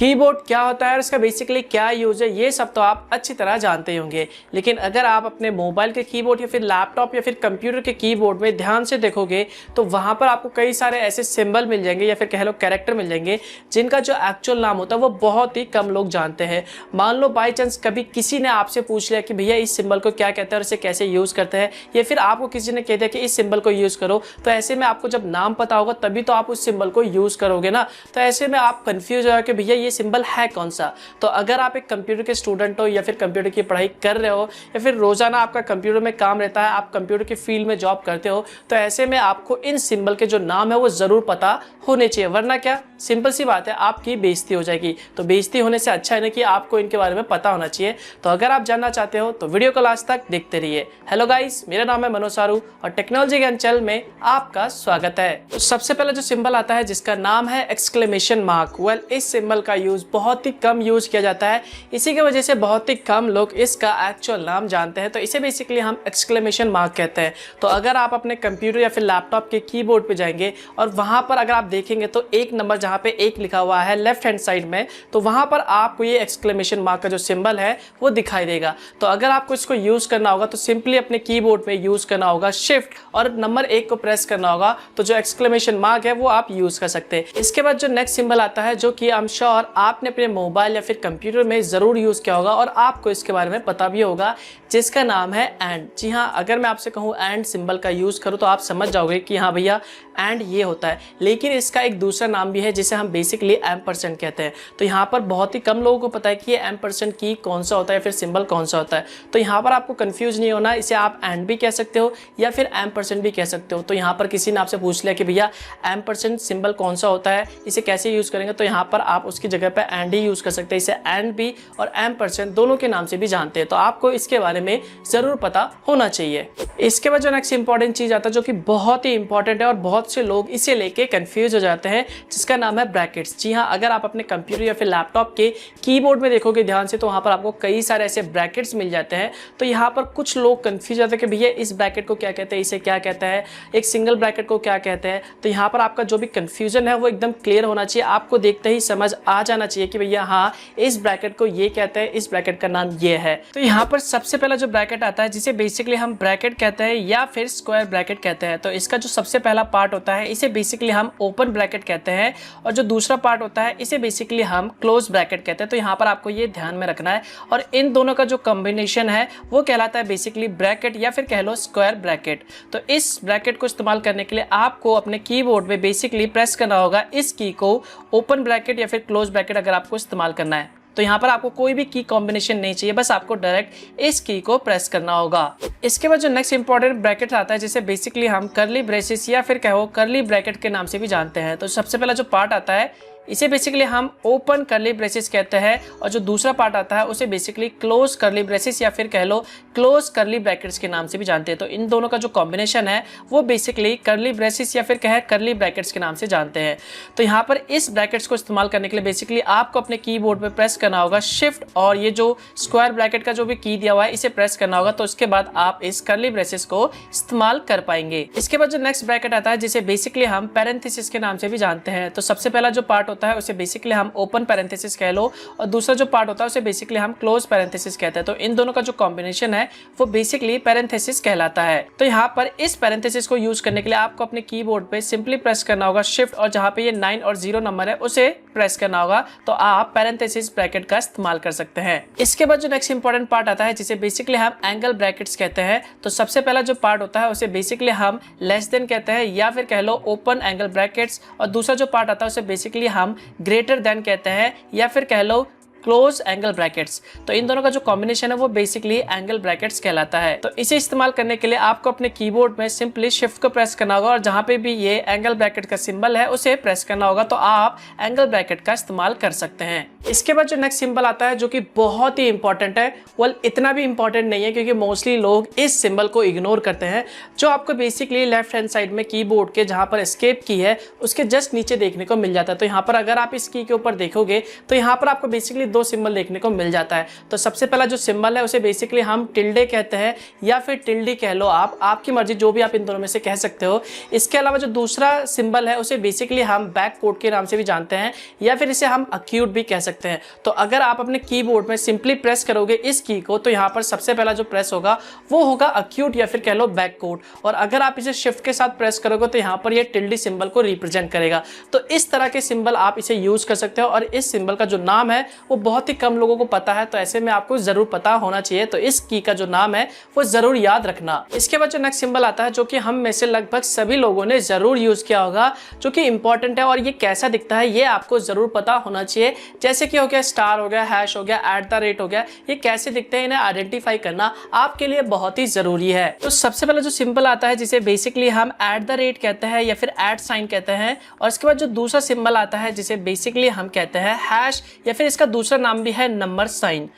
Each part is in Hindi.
कीबोर्ड क्या होता है और इसका बेसिकली क्या यूज है, ये सब तो आप अच्छी तरह जानते ही होंगे। लेकिन अगर आप अपने मोबाइल के कीबोर्ड या फिर लैपटॉप या फिर कंप्यूटर के कीबोर्ड में ध्यान से देखोगे तो वहां पर आपको कई सारे ऐसे सिंबल मिल जाएंगे या फिर कह लो कैरेक्टर मिल जाएंगे जिनका जो एक्चुअल नाम होता है वो बहुत ही कम लोग जानते हैं। मान लो बाई चांस कभी किसी ने आपसे पूछ लिया कि भैया इस सिंबल को क्या कहते हैं और इसे कैसे यूज करते हैं, या फिर आपको किसी ने कह दिया कि इस सिंबल को यूज करो, तो ऐसे में आपको जब नाम पता होगा तभी तो आप उस सिंबल को यूज करोगे ना। तो ऐसे में आप कंफ्यूज हो कि भैया ये सिंबल है कौन सा। तो अगर आप एक कंप्यूटर के स्टूडेंट हो या फिर कंप्यूटर की पढ़ाई कर रहे हो या फिर रोजाना आपका कंप्यूटर में काम रहता है, आप कंप्यूटर की फील्ड में जॉब करते हो, तो ऐसे में आपको इन सिंबल के जो नाम है वो जरूर पता होने चाहिए, वरना क्या सिंपल सी बात है आपकी बेइज्जती हो जाएगी। तो बेइज्जती होने से अच्छा है ना कि आपको इनके बारे में पता होना चाहिए। तो अगर आप जानना चाहते हो तो वीडियो को लास्ट तक देखते रहिए। हेलो गाइस, मेरा नाम है मनोज सारू और टेक्नोलॉजी ज्ञान चैनल में आपका स्वागत है। तो सबसे पहले जो सिंबल आता है जिसका नाम है एक्सक्लेमेशन मार्क। वेल, इस सिंबल का यूज बहुत ही कम यूज किया जाता है, इसी की वजह से बहुत ही कम लोग इसका एक्चुअल नाम जानते हैं। तो इसे बेसिकली हम एक्सक्लेमेशन मार्क कहते हैं। तो अगर आप अपने कंप्यूटर या फिर लैपटॉप के कीबोर्ड पे जाएंगे और वहां पर अगर आप देखेंगे तो एक नंबर जहां पे एक लिखा हुआ है लेफ्ट हैंड साइड में, तो वहां पर आपको ये एक्सक्लेमेशन मार्क का जो सिंबल है वो दिखाई देगा। तो अगर आपको इसको यूज करना होगा तो सिंपली अपने कीबोर्ड पे यूज करना होगा शिफ्ट और नंबर 1 को प्रेस करना होगा, तो जो एक्सक्लेमेशन मार्क है वो आप यूज कर सकते हैं। इसके बाद जो नेक्स्ट सिंबल आता है जो कि आई एम श्योर आपने अपने मोबाइल या फिर कंप्यूटर में जरूर यूज किया होगा और आपको इसके बारे में पता भी होगा, जिसका नाम है एंड। जी हाँ, अगर मैं आपसे कहूँ एंड सिंबल का यूज करूँ तो आप समझ जाओगे कि हाँ भैया एंड ये होता है। लेकिन इसका एक दूसरा नाम भी है जिसे हम बेसिकली एम्परसेंड कहते हैं। तो यहाँ पर बहुत ही कम लोगों को पता है कि ये एम्परसेंड की कौन सा होता है या फिर सिंबल कौन सा होता है। तो यहाँ पर आपको कंफ्यूज नहीं होना, इसे आप एंड भी कह सकते हो या फिर एम्परसेंड भी कह सकते हो। तो यहाँ पर किसी ने आपसे पूछ लिया कि भैया एम्परसेंड सिंबल कौन सा होता है, इसे कैसे यूज करेंगे, तो यहाँ पर आप उसकी जगह पर एंड ही यूज कर सकते हैं। इसे एंड भी और एम्परसेंड दोनों के नाम से भी जानते हैं। तो आपको इसके बारे में जरूर पता होना चाहिए। इसके बाद जो नेक्स्ट इंपॉर्टेंट चीज आता है जो कि बहुत ही इंपॉर्टेंट है और बहुत से लोग इसे लेके कंफ्यूज हो जाते हैं, जिसका नाम है ब्रैकेट्स। जी हाँ, अगर आप अपने कंप्यूटर या फिर लैपटॉप के कीबोर्ड में देखोगे ध्यान से तो वहां पर आपको कई सारे ऐसे ब्रैकेट्स मिल जाते हैं। तो यहाँ पर कुछ लोग कंफ्यूज होते हैं कि भैया इस ब्रैकेट को क्या कहते हैं, इसे क्या कहता है, एक सिंगल ब्रैकेट को क्या कहते हैं। तो यहाँ पर आपका जो भी कंफ्यूजन है वो एकदम क्लियर होना चाहिए। आपको देखते ही समझ आ जाना चाहिए कि भैया हाँ इस ब्रैकेट को ये कहते हैं, इस ब्रैकेट का नाम ये है। तो यहाँ पर सबसे पहला जो ब्रैकेट आता है जिसे बेसिकली हम ब्रैकेट कहते हैं या फिर स्क्वायर ब्रैकेट कहते हैं। तो इसका जो सबसे पहला पार्ट होता है इसे बेसिकली हम ओपन ब्रैकेट कहते हैं और जो दूसरा पार्ट होता है इसे बेसिकली हम क्लोज ब्रैकेट कहते हैं। तो यहाँ पर आपको ये ध्यान में रखना है और इन दोनों का जो कॉम्बिनेशन है वो कहलाता है बेसिकली ब्रैकेट या फिर कह लो स्क्वायर ब्रैकेट। तो इस ब्रैकेट को इस्तेमाल करने के लिए आपको अपने कीबोर्ड में बेसिकली प्रेस करना होगा इस की को, ओपन ब्रैकेट या फिर क्लोज ब्रैकेट अगर आपको इस्तेमाल करना है। तो यहाँ पर आपको कोई भी की कॉम्बिनेशन नहीं चाहिए, बस आपको डायरेक्ट इस की को प्रेस करना होगा। इसके बाद जो नेक्स्ट इंपॉर्टेंट ब्रैकेट आता है जिसे बेसिकली हम कर्ली ब्रेसेस या फिर कहो कर्ली ब्रैकेट के नाम से भी जानते हैं। तो सबसे पहला जो पार्ट आता है इसे बेसिकली हम ओपन कर्ली ब्रेसेस कहते हैं और जो दूसरा पार्ट आता है उसे बेसिकली क्लोज कर्ली ब्रेसेस या फिर कह लो क्लोज कर्ली ब्रैकेट्स के नाम से भी जानते हैं। तो इन दोनों का जो कॉम्बिनेशन है वो बेसिकली कर्ली ब्रेसेस या फिर कहे कर्ली ब्रैकेट्स के नाम से जानते हैं। तो यहाँ पर इस ब्रैकेट्स को इस्तेमाल करने के लिए बेसिकली आपको अपने कीबोर्ड पे प्रेस करना होगा शिफ्ट और ये जो स्क्वायर ब्रैकेट का जो भी की दिया हुआ है इसे प्रेस करना होगा। तो उसके बाद आप इस कर्ली ब्रेसेस को इस्तेमाल कर पाएंगे। इसके बाद जो नेक्स्ट ब्रैकेट आता है जिसे बेसिकली हम पैरेंथेसिस के नाम से भी जानते हैं। तो सबसे पहला जो पार्ट होता है उसे बेसिकली हम ओपन पैरेंथेसिस कह लो और दूसरा जो पार्ट होता है उसे बेसिकली हम क्लोज पैरेंथेसिस कहते हैं। तो इन दोनों का जो कॉम्बिनेशन है वो बेसिकली पैरेंथेसिस कहलाता है। तो यहाँ पर इस पैरेंथेसिस को यूज करने के लिए आपको अपने कीबोर्ड पे सिंपली प्रेस करना होगा शिफ्ट और जहां पे ये 9 और 0 नंबर है उसे प्रेस करना होगा। तो आप पैरेंथेसिस ब्रैकेट का इस्तेमाल कर सकते हैं। इसके बाद जो नेक्स्ट इंपॉर्टेंट पार्ट आता है जिसे बेसिकली हम एंगल ब्रैकेट्स कहते हैं। तो सबसे पहला जो पार्ट होता है उसे बेसिकली हम लेस देन कहते हैं या फिर कह लो ओपन एंगल ब्रैकेट्स और दूसरा जो पार्ट आता है उसे बेसिकली हम ग्रेटर देन कहते हैं या फिर कह लो क्लोज एंगल ब्रैकेट्स। तो इन दोनों का जो कॉम्बिनेशन है वो बेसिकली एंगल ब्रैकेट्स कहलाता है। तो इसे इस्तेमाल करने के लिए आपको अपने कीबोर्ड में सिंपली शिफ्ट को प्रेस करना होगा और जहां पे भी ये एंगल ब्रैकेट का सिंबल है उसे प्रेस करना होगा। तो आप एंगल ब्रैकेट का इस्तेमाल कर सकते हैं। इसके बाद जो नेक्स्ट सिंबल आता है जो कि बहुत ही इंपॉर्टेंट है, वेल इतना भी इंपॉर्टेंट नहीं है क्योंकि मोस्टली लोग इस सिंबल को इग्नोर करते हैं, जो आपको बेसिकली लेफ्ट हैंड साइड में कीबोर्ड के जहां पर एस्केप की है उसके जस्ट नीचे देखने को मिल जाता है। तो यहाँ पर अगर आप इस की के ऊपर देखोगे तो यहाँ पर आपको बेसिकली दो सिंबल देखने को मिल जाता है। तो सबसे पहला जो सिंबल है उसे बेसिकली हम टिल्डे कहते हैं या फिर टिल्डी कह लो, आप आपकी मर्जी, जो भी आप इन दोनों में से कह सकते हो। इसके अलावा जो दूसरा सिंबल है उसे बेसिकली हम बैक कोड के नाम से भी जानते हैं या फिर इसे हम अक्यूट भी कह सकते हैं। तो अगर आप अपने कीबोर्ड में सिंपली प्रेस करोगे इस की को, तो यहाँ पर सबसे पहला जो प्रेस होगा वो होगा अक्यूट या फिर कह लो बैक कोड, और अगर आप इसे शिफ्ट के साथ प्रेस करोगे तो यहाँ पर ये टिल्डी सिंबल को रिप्रेजेंट करेगा। तो इस तरह के सिंबल आप इसे यूज कर सकते हो, और इस सिंबल का जो नाम है वो बहुत ही कम लोगों को पता है, तो ऐसे में आपको जरूर पता होना चाहिए। तो इस की का जो नाम है वो जरूर याद रखना। इसके बाद जो नेक्स्ट सिंबल आता है जो कि हम में से लगभग सभी लोगों ने जरूर यूज किया होगा, जो कि इंपॉर्टेंट है, और ये कैसा दिखता है ये आपको जरूर पता होना चाहिए। जैसे कि हो गया स्टार, हो गया हैश, हो गया @ हो गया, ये कैसे दिखते हैं इन्हें आइडेंटिफाई करना आपके लिए बहुत ही जरूरी है। तो सबसे पहले जो सिंबल आता है जिसे बेसिकली हम @ कहते हैं या फिर @ कहते हैं, और इसके बाद जो दूसरा सिंबल आता है जिसे बेसिकली हम कहते हैं हैश, या फिर इसका दूसरा नाम भी है नंबर साइन।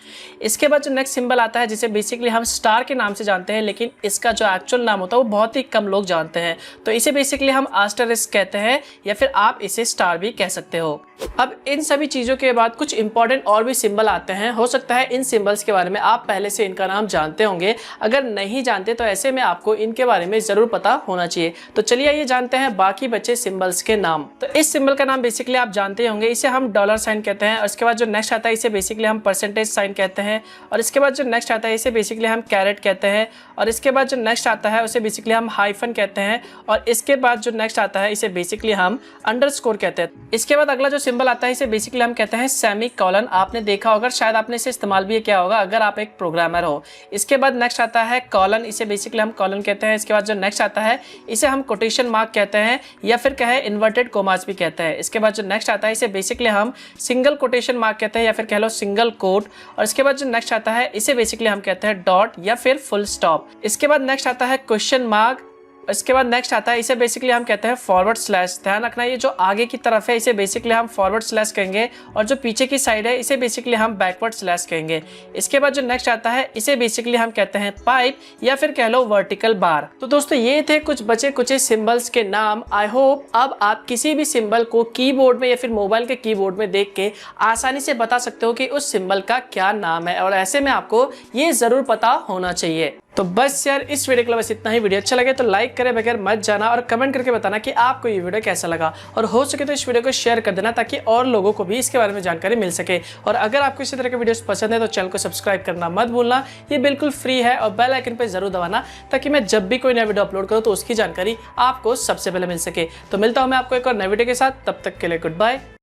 इसके बाद जो नेक्स्ट सिंबल आता है जिसे बेसिकली हम स्टार के नाम से जानते हैं, लेकिन इसका जो एक्चुअल नाम होता है वो बहुत ही कम लोग जानते हैं, तो इसे बेसिकली हम आस्टरिस्क कहते हैं या फिर आप इसे स्टार भी कह सकते हो। अब इन सभी चीज़ों के बाद कुछ इंपॉर्टेंट और भी सिंबल आते हैं। हो सकता है इन सिंबल्स के बारे में आप पहले से इनका नाम जानते होंगे, अगर नहीं जानते तो ऐसे में आपको इनके बारे में ज़रूर पता होना चाहिए। तो चलिए ये जानते हैं बाकी बचे सिंबल्स के नाम। तो इस सिंबल का नाम बेसिकली आप जानते होंगे, इसे हम $साइन कहते हैं, और इसके बाद जो नेक्स्ट आता है इसे बेसिकली हम परसेंटेज साइन कहते हैं, और इसके बाद जो नेक्स्ट आता है इसे बेसिकली हम कैरेट कहते हैं, और इसके बाद जो नेक्स्ट आता है उसे बेसिकली हम हाइफन कहते हैं, और इसके बाद जो नेक्स्ट आता है इसे बेसिकली हम अंडरस्कोर कहते हैं। इसके बाद अगला जो सिंबल आता है इसे बेसिकली हम कहते हैं सेमी कॉलन। आपने देखा होगा, शायद आपने इसे इस्तेमाल भी किया होगा अगर आप एक प्रोग्रामर हो। इसके बाद नेक्स्ट आता है कॉलन, इसे बेसिकली हम कॉलन कहते हैं। इसके बाद जो नेक्स्ट आता है इसे हम कोटेशन मार्क कहते हैं या फिर कहे इन्वर्टेड कोमास भी कहते हैं। इसके बाद जो नेक्स्ट आता है इसे बेसिकली हम सिंगल कोटेशन मार्क कहते हैं या फिर कह लो सिंगल कोट, और इसके बाद जो नेक्स्ट आता है इसे बेसिकली हम कहते हैं डॉट या फिर फुल स्टॉप। इसके बाद नेक्स्ट आता है क्वेश्चन मार्क। इसके बाद नेक्स्ट आता है इसे बेसिकली हम कहते हैं फॉरवर्ड स्लैश। ध्यान रखना ये जो आगे की तरफ है इसे बेसिकली हम फॉरवर्ड स्लैश कहेंगे, और जो पीछे की साइड है इसे बेसिकली हम बैकवर्ड स्लैश कहेंगे। इसके बाद जो नेक्स्ट आता है इसे बेसिकली हम कहते हैं पाइप या फिर कह लो वर्टिकल बार। तो दोस्तों ये थे कुछ बचे कुछ सिंबल्स के नाम। आई होप अब आप किसी भी सिंबल को कीबोर्ड में या फिर मोबाइल के कीबोर्ड में देख के आसानी से बता सकते हो कि उस सिंबल का क्या नाम है, और ऐसे में आपको ये जरूर पता होना चाहिए। तो बस यार इस वीडियो के लिए बस इतना ही। वीडियो अच्छा लगे तो लाइक करे बगैर मत जाना, और कमेंट करके बताना कि आपको ये वीडियो कैसा लगा, और हो सके तो इस वीडियो को शेयर कर देना ताकि और लोगों को भी इसके बारे में जानकारी मिल सके। और अगर आपको इसी तरह के वीडियोस पसंद है तो चैनल को सब्सक्राइब करना मत भूलना, ये बिल्कुल फ्री है, और बेल आइकन पर जरूर दबाना ताकि मैं जब भी कोई नया वीडियो अपलोड करूँ तो उसकी जानकारी आपको सबसे पहले मिल सके। तो मिलता हूँ मैं आपको एक और नए वीडियो के साथ, तब तक के लिए गुड बाय।